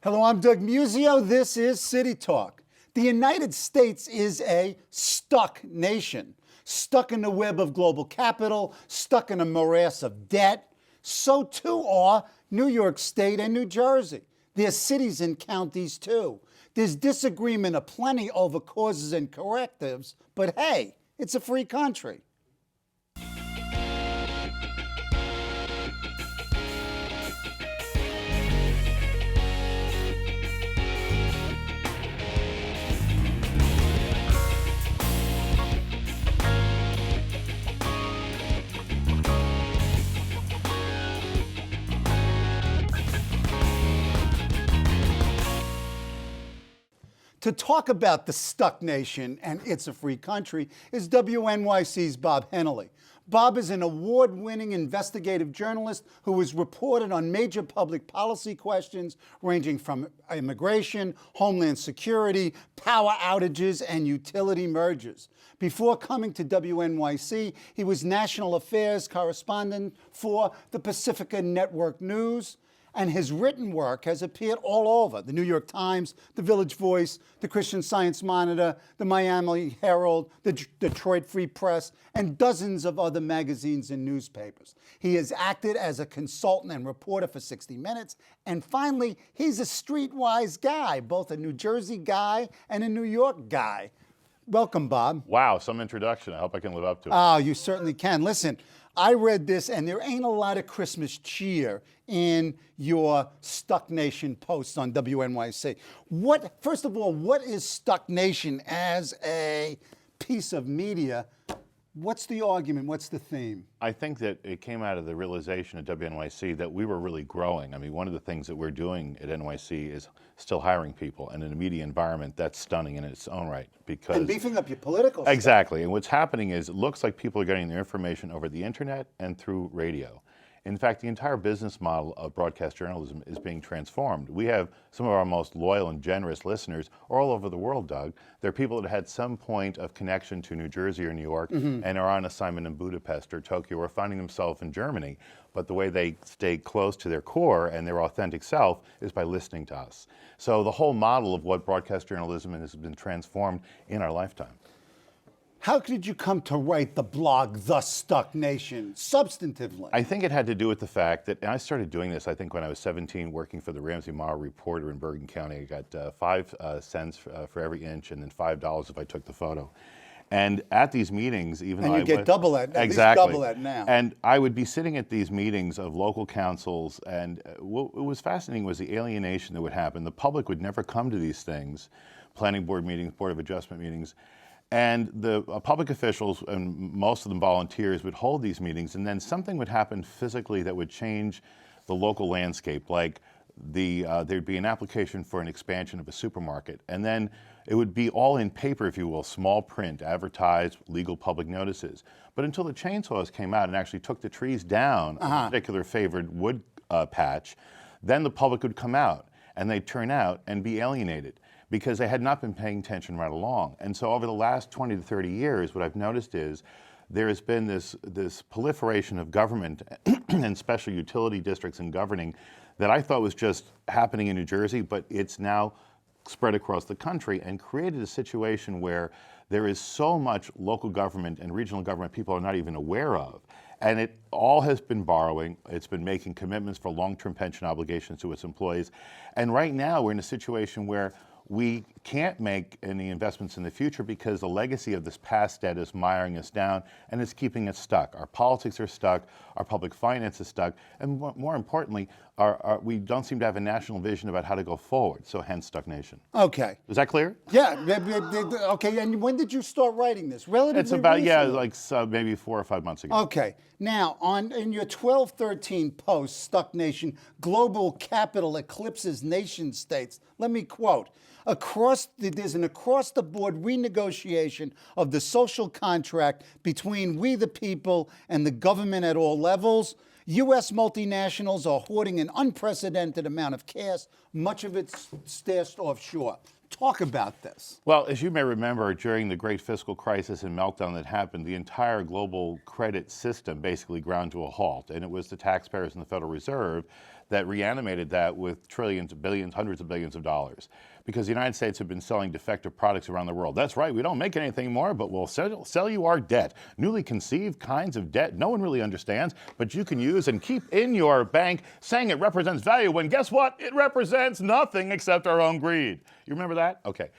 Hello, I'm Doug Muzzio. This is City Talk. The United States is a stuck nation, stuck in the web of global capital, stuck in a morass of debt. So too are New York State and New Jersey. There's cities and counties too. There's disagreement aplenty over causes and correctives, but hey, it's a free country. To talk about the stuck nation and it's a free country is WNYC's Bob Hennelly. Bob is an award-winning investigative journalist who has reported on major public policy questions ranging from immigration, homeland security, power outages, and utility mergers. Before coming to WNYC, he was national affairs correspondent for the Pacifica Network News, and his written work has appeared all over: the New York Times, the Village Voice, the Christian Science Monitor, the Miami Herald, the Detroit Free Press, and dozens of other magazines and newspapers. He has acted as a consultant and reporter for 60 Minutes, and finally, he's a streetwise guy, both a New Jersey guy and a New York guy. Welcome, Bob. Wow, some introduction. I hope I can live up to it. Oh, you certainly can. Listen, I read this, and there ain't a lot of Christmas cheer in your Stuck Nation posts on WNYC. First of all, what is Stuck Nation as a piece of media? What's the argument? What's the theme? I think that it came out of the realization at WNYC that we were really growing. I mean, one of the things that we're doing at NYC is still hiring people, and in a media environment, that's stunning in its own right. And beefing up your political stuff. Exactly. And what's happening is it looks like people are getting their information over the internet and through radio. In fact, the entire business model of broadcast journalism is being transformed. We have some of our most loyal and generous listeners all over the world, Doug. They're people that had some point of connection to New Jersey or New York and are on assignment in Budapest or Tokyo or finding themselves in Germany. But the way they stay close to their core and their authentic self is by listening to us. So the whole model of what broadcast journalism has been transformed in our lifetime. How did you come to write the blog, The Stuck Nation, substantively? I think it had to do with the fact that, and I started doing this, I think, when I was 17, working for the Ramsey-Mara Reporter in Bergen County. I got 5 cents for every inch and then $5 if I took the photo. And at these meetings, even though you get double that, exactly, at least double that now. And I would be sitting at these meetings of local councils, and what was fascinating was the alienation that would happen. The public would never come to these things, planning board meetings, board of adjustment meetings. And the public officials, and most of them volunteers, would hold these meetings, and then something would happen physically that would change the local landscape. Like there'd be an application for an expansion of a supermarket, and then it would be all in paper, if you will, small print, advertised, legal public notices. But until the chainsaws came out and actually took the trees down, a particular favored wood patch, then the public would come out, and they'd turn out and be alienated, because they had not been paying attention right along. And so over the last 20 to 30 years, what I've noticed is there has been this proliferation of government and special utility districts and governing that I thought was just happening in New Jersey, but it's now spread across the country and created a situation where there is so much local government and regional government people are not even aware of. And it all has been borrowing. It's been making commitments for long-term pension obligations to its employees. And right now we're in a situation where we can't make any investments in the future because the legacy of this past debt is miring us down and it's keeping us stuck. Our politics are stuck, our public finance is stuck, and more importantly, we don't seem to have a national vision about how to go forward, so hence Stuck Nation. Okay. Is that clear? Yeah, okay, and when did you start writing this? Relatively It's about, recently? Maybe 4 or 5 months ago. Okay, now, in your 12-13 post, Stuck Nation, Global Capital Eclipses Nation States, let me quote, there's an across-the-board renegotiation of the social contract between we the people and the government at all levels. U.S. multinationals are hoarding an unprecedented amount of cash, much of it stashed offshore. Talk about this. Well, as you may remember, during the great fiscal crisis and meltdown that happened, the entire global credit system basically ground to a halt. And it was the taxpayers and the Federal Reserve that reanimated that with trillions, billions, hundreds of billions of dollars. Because the United States have been selling defective products around the world. That's right, we don't make anything more, but we'll sell you our debt. Newly conceived kinds of debt no one really understands, but you can use and keep in your bank, saying it represents value, when guess what? It represents nothing except our own greed. You remember that? Okay.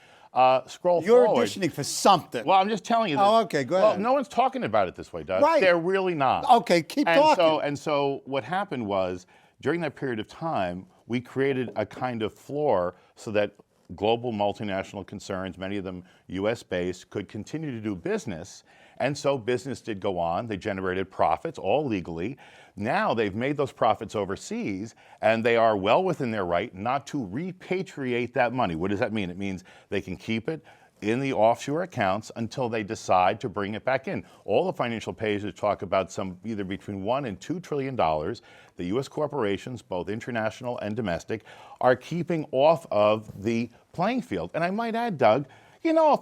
Scroll You're forward. auditioning for something. Well, I'm just telling you this. Oh, okay, go ahead. Well, no one's talking about it this way, Doug. Right. They're really not. Okay, keep talking. And so what happened was, during that period of time, we created a kind of floor so that global multinational concerns, many of them US-based, could continue to do business. And so business did go on. They generated profits, all legally. Now they've made those profits overseas, and they are well within their right not to repatriate that money. What does that mean? It means they can keep it in the offshore accounts until they decide to bring it back in. All the financial pages talk about some either between $1 and $2 trillion the U.S. corporations, both international and domestic, are keeping off of the playing field. And I might add, Doug, you know,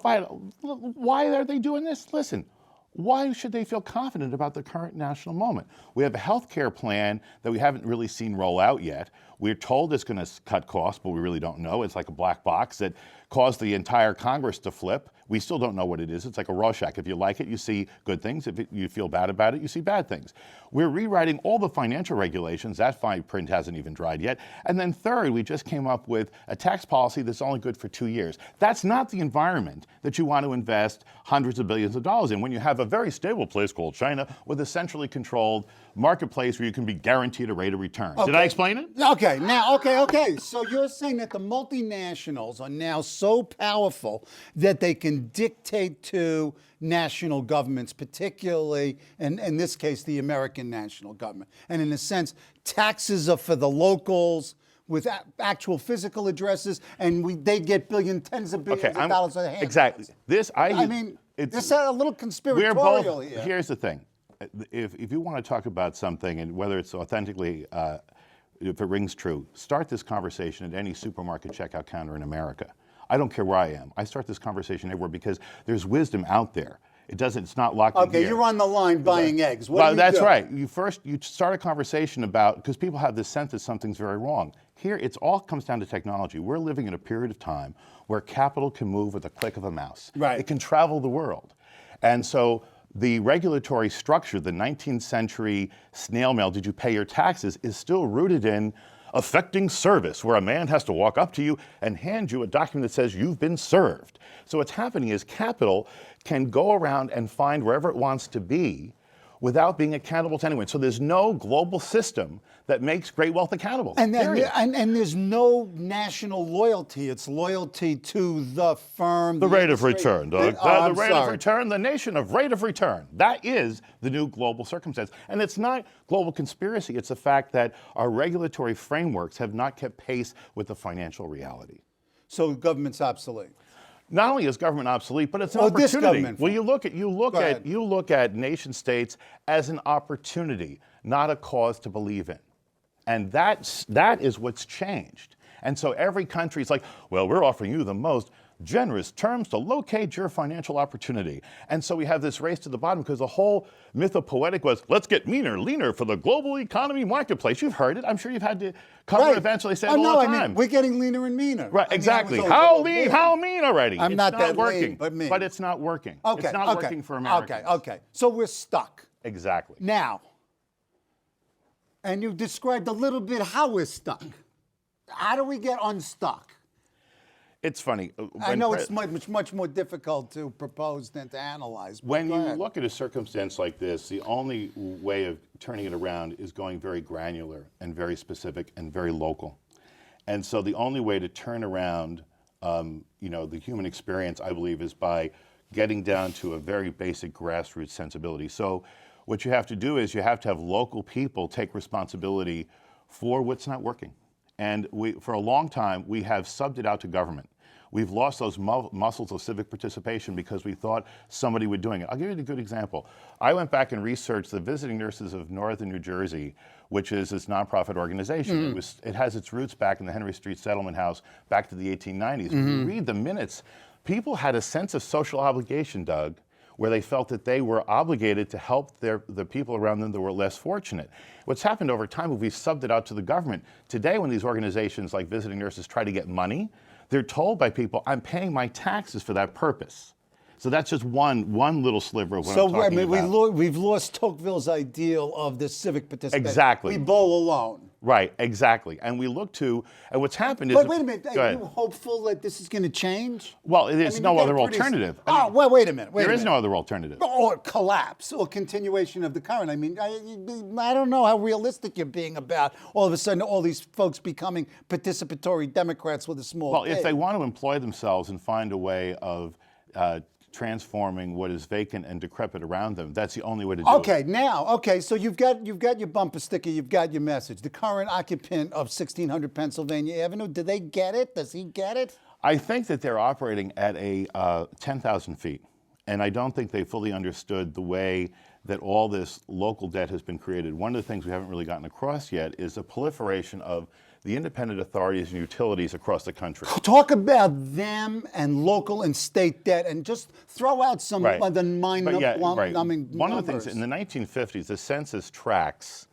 why are they doing this? Listen, why should they feel confident about the current national moment? We have a health care plan that we haven't really seen roll out yet. We're told it's going to cut costs, but we really don't know. It's like a black box that caused the entire Congress to flip. We still don't know what it is. It's like a Rorschach. If you like it, you see good things. If you feel bad about it, you see bad things. We're rewriting all the financial regulations. That fine print hasn't even dried yet. And then third, we just came up with a tax policy that's only good for 2 years. That's not the environment that you want to invest hundreds of billions of dollars in when you have a very stable place called China with a centrally controlled marketplace where you can be guaranteed a rate of return. Okay. Did I explain it? Okay, now, okay. So you're saying that the multinationals are now so powerful that they can dictate to national governments, particularly, and in this case, the American national government. And in a sense, taxes are for the locals with actual physical addresses, and they get tens of billions of dollars a hand. Exactly. This is a little conspiratorial here. Here's the thing. If you want to talk about something, and whether it's authentically, if it rings true, start this conversation at any supermarket checkout counter in America. I don't care where I am. I start this conversation everywhere because there's wisdom out there. It's not locked in here. Okay, you're on the line buying eggs. What do you That's do? right. You start a conversation about, because people have this sense that something's very wrong. Here, it all comes down to technology. We're living in a period of time where capital can move with a click of a mouse. Right. It can travel the world. And so the regulatory structure, the 19th century snail mail, did you pay your taxes, is still rooted in affecting service, where a man has to walk up to you and hand you a document that says you've been served. So what's happening is capital can go around and find wherever it wants to be without being accountable to anyone. So there's no global system that makes great wealth accountable. And there's no national loyalty. It's loyalty to the firm. The rate of return, Doug. The rate of sorry. return, the nation of rate of return. That is the new global circumstance. And it's not global conspiracy. It's the fact that our regulatory frameworks have not kept pace with the financial reality. So government's obsolete. Not only is government obsolete, but it's an This opportunity. government. Well, you look at nation states as an opportunity, not a cause to believe in. And that is what's changed. And so every country is like, well, we're offering you the most generous terms to locate your financial opportunity. And so we have this race to the bottom because the whole mythopoetic was, let's get meaner, leaner for the global economy marketplace. You've heard it. I'm sure you've had to cover events where they say it all the time. I mean, we're getting leaner and meaner. Right, exactly. How lean, how mean already? I'm not that working, lean, but mean. But it's not working. Okay, it's not working for Americans. Okay. So we're stuck. Exactly. Now, and you described a little bit how we're stuck. How do we get unstuck? It's funny. I know it's much more difficult to propose than to analyze. When you look at a circumstance like this, the only way of turning it around is going very granular and very specific and very local. And so the only way to turn around, the human experience, I believe, is by getting down to a very basic grassroots sensibility. So what you have to do is you have to have local people take responsibility for what's not working. And for a long time, we have subbed it out to government. We've lost those muscles of civic participation because we thought somebody would doing it. I'll give you a good example. I went back and researched the Visiting Nurses of Northern New Jersey, which is this nonprofit organization. It has its roots back in the Henry Street Settlement House back to the 1890s. When you read the minutes, people had a sense of social obligation, Doug, where they felt that they were obligated to help the people around them that were less fortunate. What's happened over time is we've subbed it out to the government. Today, when these organizations like Visiting Nurses try to get money, they're told by people, I'm paying my taxes for that purpose. So that's just one little sliver of what I'm talking about. We've lost Tocqueville's ideal of the civic participation. Exactly. We bowl alone. Right, exactly. And we look to, and what's happened is... But wait a minute, are you hopeful that this is going to change? Well, there's no other alternative. Well, wait a minute. There is no other alternative. Or collapse, or continuation of the current. I mean, I don't know how realistic you're being about all of a sudden all these folks becoming participatory Democrats with a small Well, K. if they want to employ themselves and find a way of transforming what is vacant and decrepit around them, that's the only way to do it. So you've got your bumper sticker, you've got your message. The current occupant of 1600 Pennsylvania Avenue, do they get it? Does he get it? I think that they're operating at a 10,000 feet, and I don't think they fully understood the way that all this local debt has been created. One of the things we haven't really gotten across yet is the proliferation of the independent authorities and utilities across the country. Talk about them and local and state debt, and just throw out some of the mind-numbing One of the numbers. things, in the 1950s, the census tracks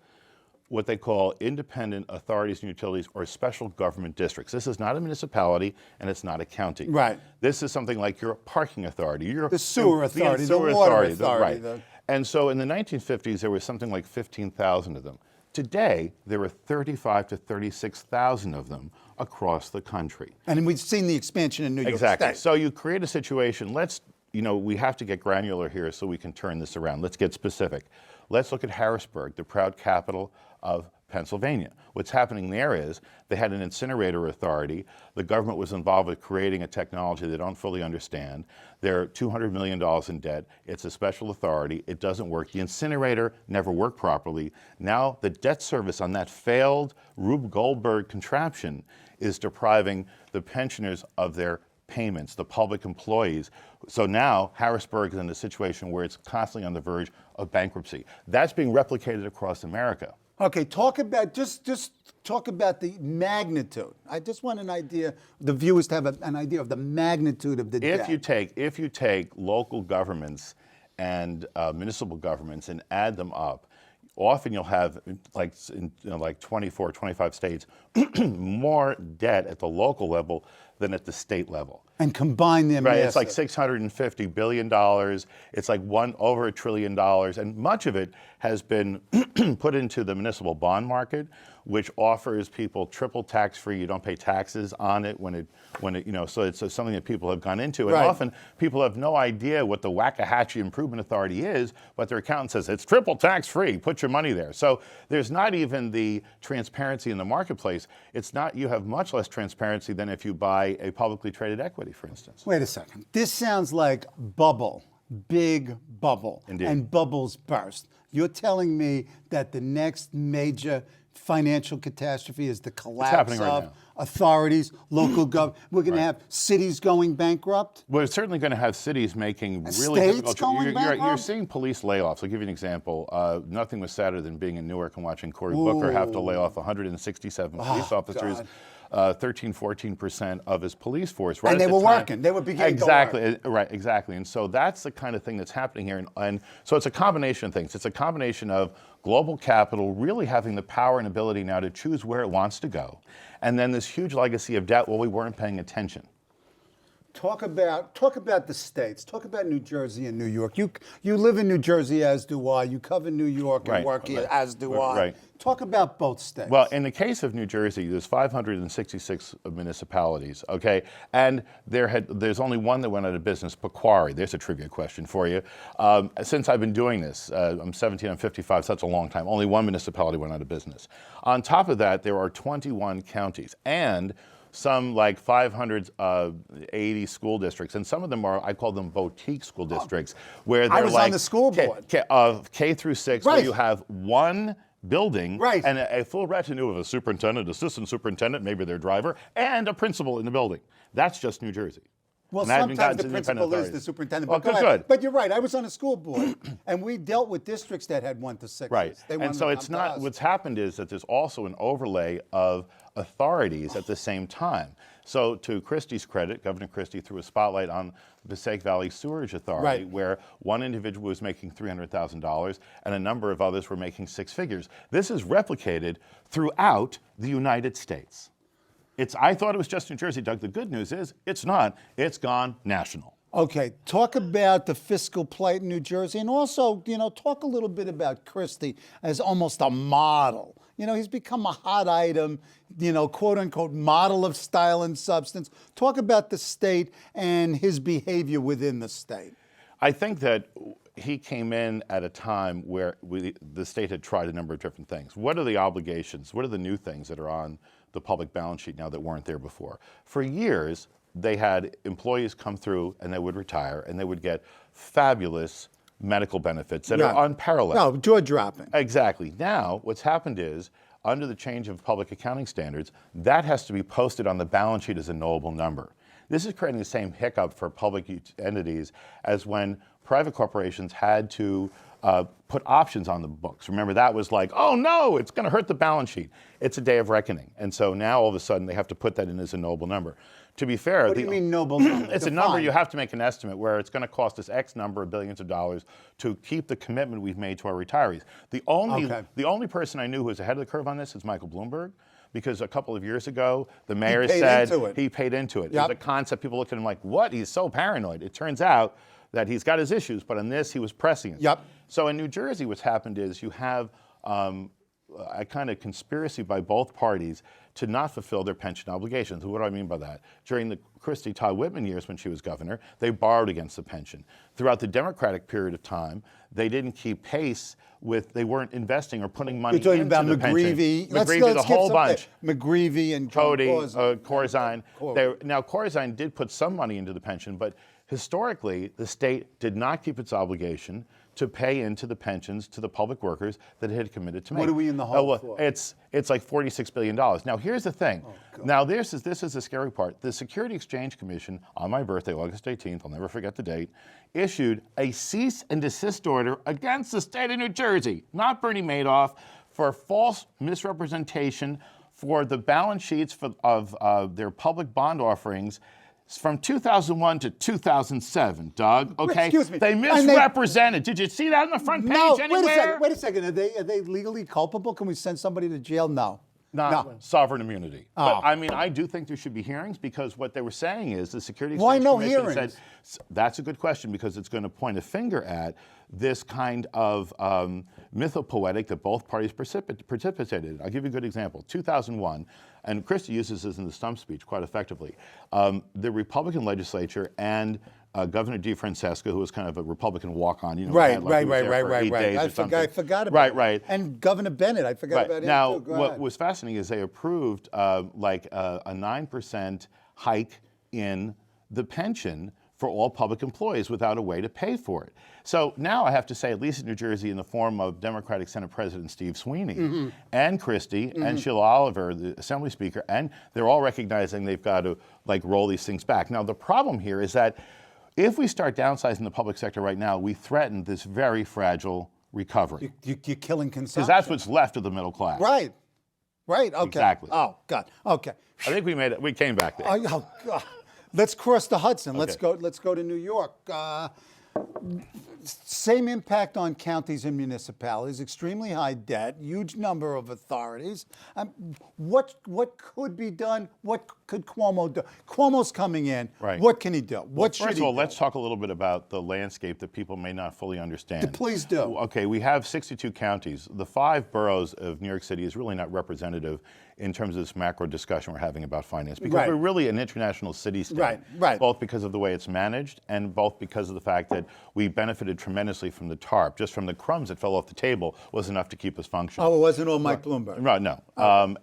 what they call independent authorities and utilities, or special government districts. This is not a municipality, and it's not a county. Right. This is something like your parking authority, the sewer authority, the water authority. Right. And so in the 1950s, there was something like 15,000 of them. Today, there are 35 to 36,000 of them across the country. And we've seen the expansion in New York Exactly. State. So you create a situation, we have to get granular here so we can turn this around. Let's get specific. Let's look at Harrisburg, the proud capital of Pennsylvania. What's happening there is they had an incinerator authority. The government was involved with creating a technology they don't fully understand. They're $200 million in debt. It's a special authority. It doesn't work. The incinerator never worked properly. Now the debt service on that failed Rube Goldberg contraption is depriving the pensioners of their payments, the public employees. So now Harrisburg is in a situation where it's constantly on the verge of bankruptcy. That's being replicated across America. Okay, talk about just talk about the magnitude. I just want an idea, the viewers to have an idea of the magnitude of the debt. If you take local governments and municipal governments and add them up, often you'll have, like in 24, 25 states, more debt at the local level than at the state level. And combine them. Right, it's like $650 billion. It's like over $1 trillion, and much of it has been put into the municipal bond market, which offers people triple tax-free. You don't pay taxes on it so it's something that people have gone into. And often people have no idea what the Waxahachie Improvement Authority is, but their accountant says it's triple tax-free. Put your money there. So there's not even the transparency in the marketplace. You have much less transparency than if you buy a publicly traded equity, for instance. Wait a second. This sounds like bubble, big bubble. Indeed. And bubbles burst. You're telling me that the next major financial catastrophe is the collapse of authorities, local government. We're going to have cities going bankrupt. We're certainly going to have cities making really states difficult. Going bankrupt? You're seeing police layoffs. I'll give you an example. Nothing was sadder than being in Newark and watching Cory Booker have to lay off 167 police officers. 14% of his police force. Right, and they were working. They were beginning to work. Right, exactly. And so that's the kind of thing that's happening here. And so it's a combination of things. It's a combination of global capital really having the power and ability now to choose where it wants to go. And then this huge legacy of debt, well, we weren't paying attention. Talk about the states. Talk about New Jersey and New York. You live in New Jersey, as do I. You cover New York and work here, as do I. Right. Talk about both states. Well, in the case of New Jersey, there's 566 municipalities, okay? And there's only one that went out of business, Pequari. There's a trivia question for you. Since I've been doing this, I'm 17, I'm 55, so that's a long time. Only one municipality went out of business. On top of that, there are 21 counties. And some like 580 school districts, and some of them are, I call them boutique school districts, where they're I was on the school board. K through 6, where you have one building, Right. and a full retinue of a superintendent, assistant superintendent, maybe their driver, and a principal in the building. That's just New Jersey. Well, And that hadn't sometimes gotten the to principal independent is the authorities. superintendent. Well, But go ahead. good. But you're right. I was on a school board, and we dealt with districts that had 1 to 6. Right. They And wanted so to it's come to not, us. what's happened is that there's also an overlay of authorities at the same time. So to Christie's credit, Governor Christie threw a spotlight on the Passaic Valley Sewerage Authority, Right. where one individual was making $300,000 and a number of others were making 6 figures. This is replicated throughout the United States. I thought it was just New Jersey, Doug. The good news is it's not. It's gone national. Okay, talk about the fiscal plight in New Jersey, and also, talk a little bit about Christie as almost a model. He's become a hot item, quote unquote, model of style and substance. Talk about the state and his behavior within the state. I think that he came in at a time where the state had tried a number of different things. What are the obligations? What are the new things that are on the public balance sheet now that weren't there before? For years, they had employees come through and they would retire and they would get fabulous medical benefits that are unparalleled. No, jaw-dropping. Exactly. Now, what's happened is, under the change of public accounting standards, that has to be posted on the balance sheet as a knowable number. This is creating the same hiccup for public entities as when private corporations had to put options on the books. Remember, that was like, oh no, it's going to hurt the balance sheet. It's a day of reckoning. And so now all of a sudden they have to put that in as a knowable number. To be fair, What do you mean noble number? it's a number you have to make an estimate where it's going to cost us X number of billions of dollars to keep the commitment we've made to our retirees. The only person I knew who was ahead of the curve on this is Michael Bloomberg, because a couple of years ago, the mayor said he paid into it. It was a concept. People looked at him like, what? He's so paranoid. It turns out that he's got his issues, but on this, he was pressing it. So in New Jersey, what's happened is you have a kind of conspiracy by both parties to not fulfill their pension obligations. What do I mean by that? During the Christie Todd Whitman years when she was governor, they borrowed against the pension. Throughout the Democratic period of time, they didn't keep pace with, they weren't investing or putting money into the pension. You're talking about McGreevey. McGreevey, the whole bunch. McGreevey and Cody, Corzine. Now, Corzine did put some money into the pension, but historically, the state did not keep its obligation to pay into the pensions to the public workers that it had committed to make. What are we in the hole for? It's like $46 billion. Now, here's the thing. Now, this is the scary part. The Security Exchange Commission, on my birthday, August 18th, I'll never forget the date, issued a cease and desist order against the state of New Jersey, not Bernie Madoff, for false misrepresentation for the balance sheets of their public bond offerings from 2001 to 2007, Doug, okay? Excuse me. They misrepresented. Did you see that on the front page anywhere? Wait a second. Are they legally culpable? Can we send somebody to jail? No. Not sovereign immunity. But I mean, I do think there should be hearings, because what they were saying is the Security Exchange Commission said, that's a good question, because it's going to point a finger at this kind of mythopoetic that both parties precipitated. I'll give you a good example. 2001, and Christie uses this in the stump speech quite effectively. The Republican legislature and Governor DeFrancesca, who was kind of a Republican walk-on, Right. I forgot about it. Right. And Governor Bennett, I forgot about him now, too. what was fascinating is they approved like a 9% hike in the pension for all public employees without a way to pay for it. So now I have to say, at least in New Jersey, in the form of Democratic Senate President Steve Sweeney and Christie and Sheila Oliver, the Assembly Speaker, and they're all recognizing they've got to like roll these things back. Now, the problem here is that if we start downsizing the public sector right now, we threaten this very fragile recovery. You're killing consumption. Because that's what's left of the middle class. Right. Okay. Exactly. Oh, God. Okay. I think we made it. We came back there. Oh, God. Let's cross the Hudson. Okay. Let's go to New York. Same impact on counties and municipalities, extremely high debt, huge number of authorities. What could be done? What could Cuomo do? Cuomo's coming in. Right. What can he do? What should he do? First of all, let's talk a little bit about the landscape that people may not fully understand. Please do. Okay, we have 62 counties. The 5 boroughs of New York City is really not representative in terms of this macro discussion we're having about finance, because we're really an international city-state, both because of the way it's managed and both because of the fact that we benefited tremendously from the TARP. Just from the crumbs that fell off the table was enough to keep us functioning. Oh, it wasn't all Mike Bloomberg. Right, no.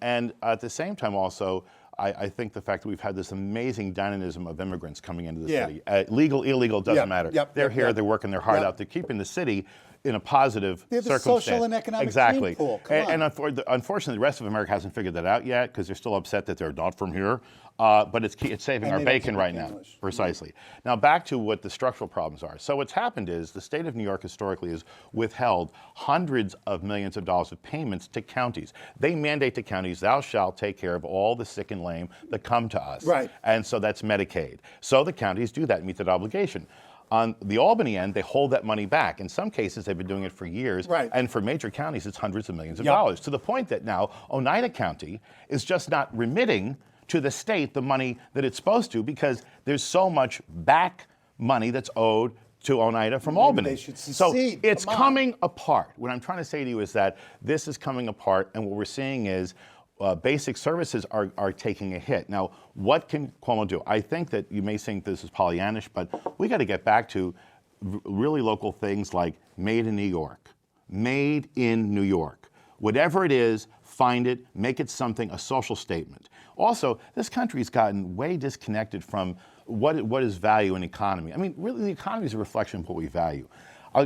And at the same time also, I think the fact that we've had this amazing dynamism of immigrants coming into the city, legal, illegal, doesn't matter. They're here, they're working their heart out, they're keeping the city in a positive They're the circumstance. social and economic exactly. gene pool. Come on. And unfortunately, the rest of America hasn't figured that out yet because they're still upset that they're not from here. But it's saving And our they don't bacon speak right now. English. Precisely. Now back to what the structural problems are. So what's happened is the state of New York historically has withheld hundreds of millions of dollars of payments to counties. They mandate to counties, thou shalt take care of all the sick and lame that come to us. Right. And so that's Medicaid. So the counties do that, meet that obligation. On the Albany end, they hold that money back. In some cases, they've been doing it for years. Right. And for major counties, it's hundreds of millions of Yep. dollars, to the point that now Oneida County is just not remitting to the state the money that it's supposed to because there's so much back money that's owed to Oneida from Albany. They should So secede. it's Come on. coming apart. What I'm trying to say to you is that this is coming apart, and what we're seeing is basic services are taking a hit. Now, what can Cuomo do? I think that you may think this is Pollyannish, but we got to get back to really local things like made in New York. Made in New York. Whatever it is, find it, make it something, a social statement. Also, this country's gotten way disconnected from what is value in economy. I mean, really, the economy is a reflection of what we value.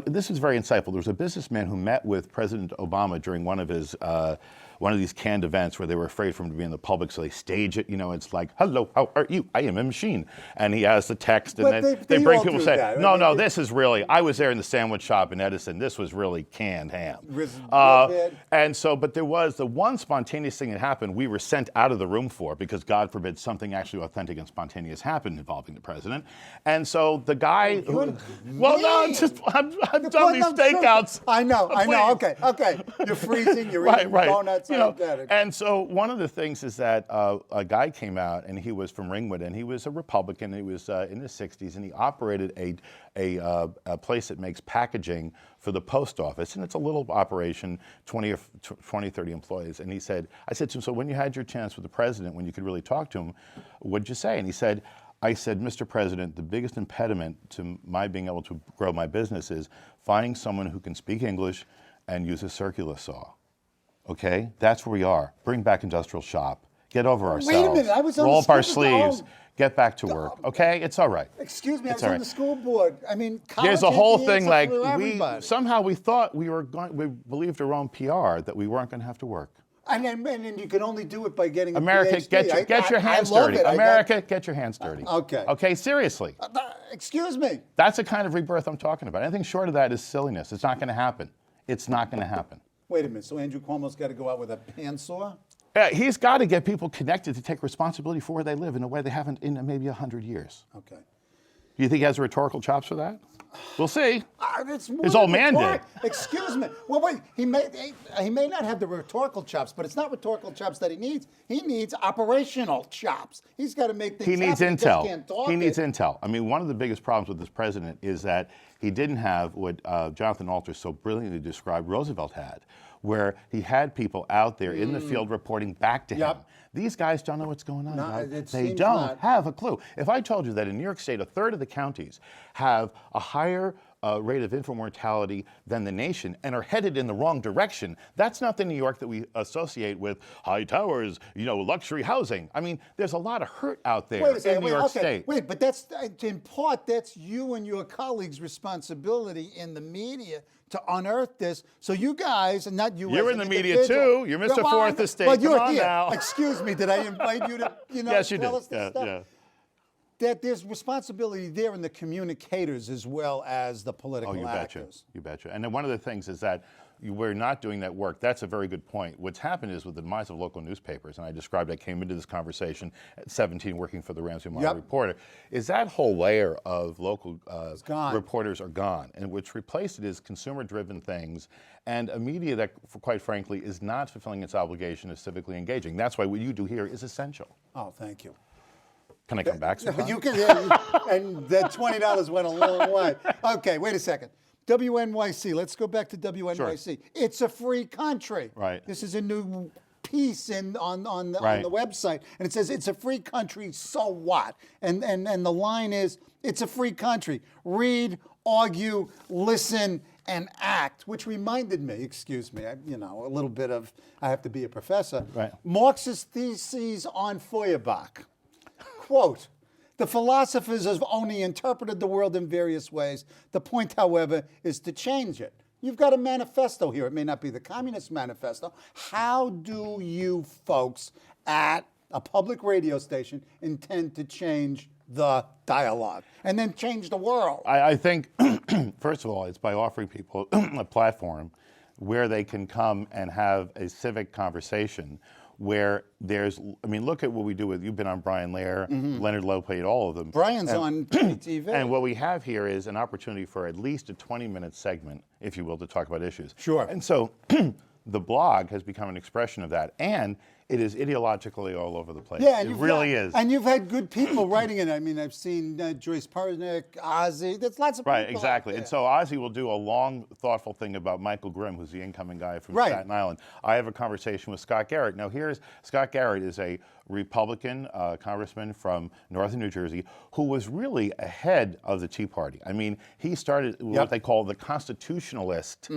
This is very insightful. There was a businessman who met with President Obama during one of these canned events where they were afraid for him to be in the public, so they stage it. You know, it's like, "Hello, how are you? I am a machine," and he has the text, and But then they bring all people do say, that. "No, I mean, no, this is really." I was there in the sandwich shop in Edison. This was really canned ham. Bad. And so, but there was the one spontaneous thing that happened. We were sent out of the room for because God forbid something actually authentic and spontaneous happened involving the president. And so the guy, well, no, it's just I've done these stakeouts. I know. Please. Okay. You're freezing. You're eating Right. donuts. You know, I get it. and so one of the things is that a guy came out, and he was from Ringwood, and he was a Republican. He was in his 60s, and he operated a place that makes packaging for the post office, and it's a little operation, 20, 30 employees. And I said to him, so when you had your chance with the president, when you could really talk to him, what did you say? And he said, I said, Mr. President, the biggest impediment to my being able to grow my business is finding someone who can speak English and use a circular saw. Okay? That's where we are. Bring back industrial shop. Get over ourselves. Wait a minute. I was on Roll the up our school board. sleeves. Get back to work. Okay? It's all right. Excuse me, It's I was all on right. the school board. I mean, There's a college whole ain't the thing answer like for everybody. somehow we thought we believed our own PR that we weren't going to have to work. And you can only do it by getting a America, PhD. get your hands I love dirty. it. America, get your hands dirty. Okay. Okay, seriously. Excuse me. That's the kind of rebirth I'm talking about. Anything short of that is silliness. It's not going to happen. It's not going to happen. Wait a minute. So Andrew Cuomo's got to go out with a handsaw? He's got to get people connected to take responsibility for where they live in a way they haven't in maybe 100 years. Okay. Do you think he has the rhetorical chops for that? We'll see. It's more His than old man rhetoric- did. Excuse me. Well, wait. He may not have the rhetorical chops, but it's not rhetorical chops that he needs. He needs operational chops. He's got to make things He needs happen. He just intel. can't talk He needs it. intel. I mean, one of the biggest problems with this president is that he didn't have what Jonathan Alter so brilliantly described Roosevelt had, where he had people out there in the field reporting back to him. Yep. These guys don't know what's going on. No, guys. it They seems don't not. have a clue. If I told you that in New York State, a third of the counties have a higher rate of infant mortality than the nation and are headed in the wrong direction, that's not the New York that we associate with high towers, luxury housing. I mean, there's a lot of hurt out there Wait a second. in New York Okay. State. Wait, but that's in part that's you and your colleagues' responsibility in the media to unearth this. So you guys, and not you. You're as in an the media individual. too. You're Mr. Well, Fourth Estate. Well, Come you're on here. now. Excuse me. Did I invite you to Yes, you tell did. us this stuff? Yeah. That there's responsibility there in the communicators as well as the political Oh, you betcha. actors. You betcha. And then one of the things is that we're not doing that work. That's a very good point. What's happened is with the demise of local newspapers, and I described I came into this conversation at 17 working for the Ramsey Monitor Yep. Reporter, is that whole layer of local gone. reporters are gone. And what's replaced it is consumer-driven things and a media that, quite frankly, is not fulfilling its obligation of civically engaging. That's why what you do here is essential. Oh, thank you. Can I come back sometime? You can, and that $20 went a long way. Okay, wait a second. WNYC. Let's go back to WNYC. It's a free country. Right. This is a new piece on the website, and it says it's a free country. So what? And the line is, it's a free country. Read, argue, listen, and act. Which reminded me. Excuse me. A little bit of. I have to be a professor. Right. Marxist theses on Feuerbach. Quote, the philosophers have only interpreted the world in various ways. The point, however, is to change it. You've got a manifesto here. It may not be the Communist Manifesto. How do you folks at a public radio station intend to change the dialogue and then change the world? I think, first of all, it's by offering people a platform where they can come and have a civic conversation where there's, I mean, look at what we do with, you've been on Brian Lair, Leonard Lopate, all of them. Brian's on CUNY TV. And what we have here is an opportunity for at least a 20-minute segment, if you will, to talk about issues. Sure. And so the blog has become an expression of that. And it is ideologically all over the place. Yeah, and it really is. And you've had good people writing it. I mean, I've seen Joyce Persnick, Ozzy. There's lots of people. Right, exactly. And so Ozzy will do a long, thoughtful thing about Michael Grimm, who's the incoming guy from Staten Island. I have a conversation with Scott Garrett. Now, Scott Garrett is a Republican congressman from northern New Jersey who was really ahead of the Tea Party. I mean, he started what they call the constitutionalist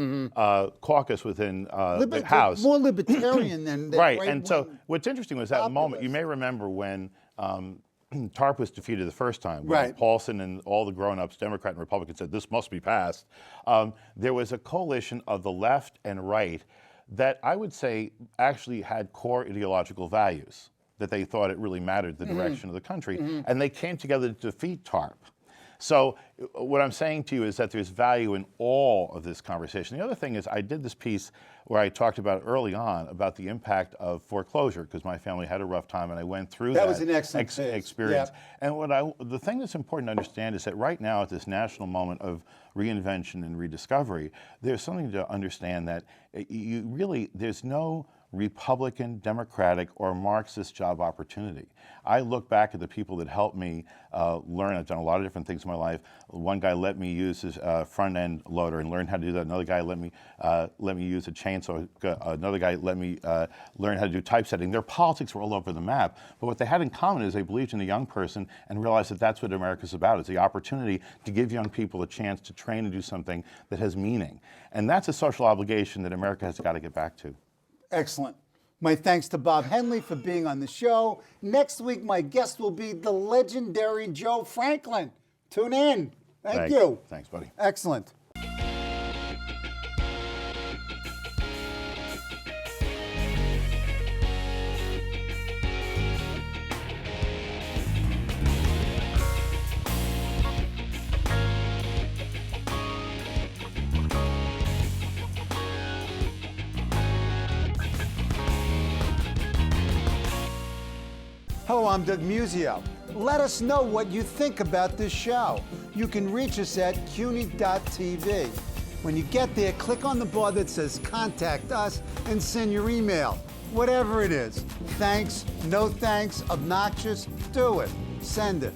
caucus within the House. More libertarian than right. And so what's interesting was that moment. You may remember when TARP was defeated the first time, when Paulson and all the grown-ups, Democrat and Republican, said this must be passed. There was a coalition of the left and right that I would say actually had core ideological values, that they thought it really mattered the direction of the country, and they came together to defeat TARP. So what I'm saying to you is that there's value in all of this conversation. The other thing is I did this piece where I talked about early on about the impact of foreclosure, because my family had a rough time and I went through that was an excellent experience. And the thing that's important to understand is that right now at this national moment of reinvention and rediscovery, there's something to understand that there's no Republican, Democratic, or Marxist job opportunity. I look back at the people that helped me learn. I've done a lot of different things in my life. One guy let me use his front-end loader and learn how to do that. Another guy let me use a chainsaw. Another guy let me learn how to do typesetting. Their politics were all over the map. But what they had in common is they believed in the young person and realized that that's what America's about. It's the opportunity to give young people a chance to train and do something that has meaning. And that's a social obligation that America has got to get back to. Excellent. My thanks to Bob Hennelly for being on the show. Next week, my guest will be the legendary Joe Franklin. Tune in. Thank you. Thanks, buddy. Excellent. Hello, I'm Doug Muzzio. Let us know what you think about this show. You can reach us at CUNY.TV. When you get there, click on the bar that says Contact Us and send your email. Whatever it is. Thanks, no thanks, obnoxious, do it. Send it.